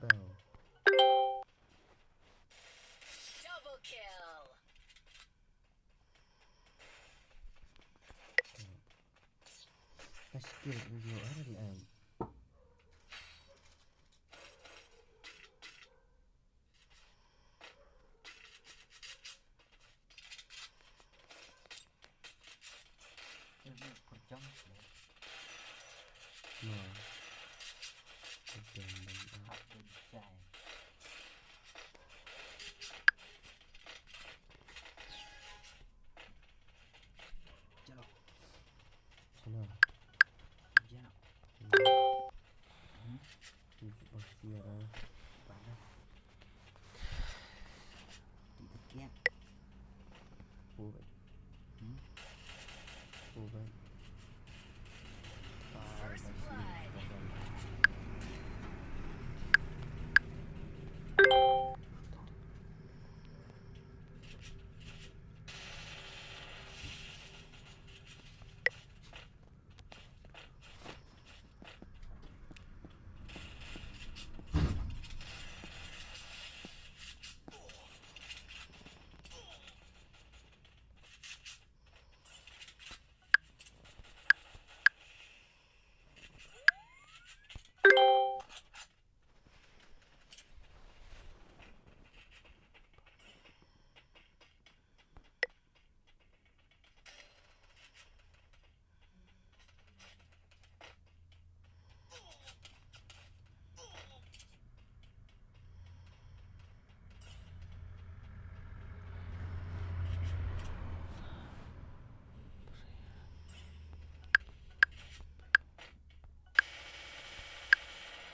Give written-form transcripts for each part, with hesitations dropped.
bell. Double kill. Skill video ada di am. Nah, chalo. First blood.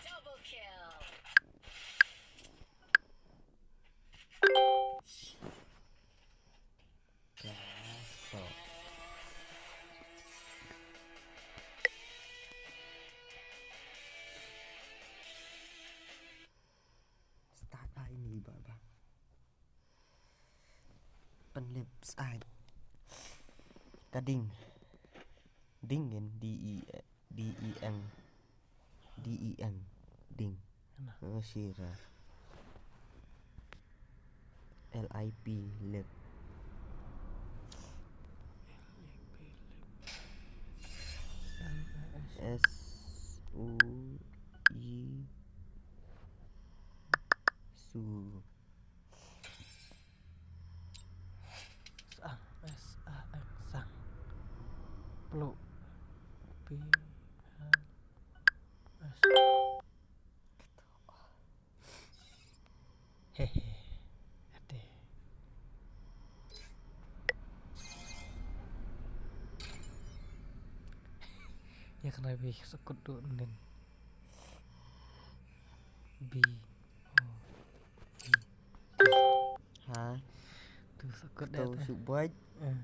Double kill. Gaso. Start lah ini bang. Penlip side. Kading. Dingin D-E-N ding. Shira. LIP lip. SUI su. SAM sang peluk PLS hehe ade ya kena lebih sekut nen B O Hả? tuh sekut Tôi dah sự buat. eh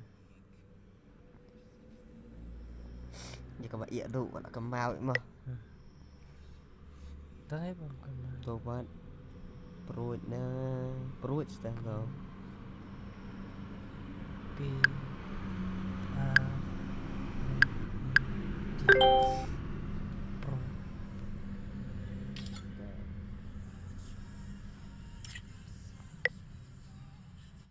Vậy các bạn iya tuh nak kemau mah. tadi bang kena Tôi buat perut setengah kau. P A N D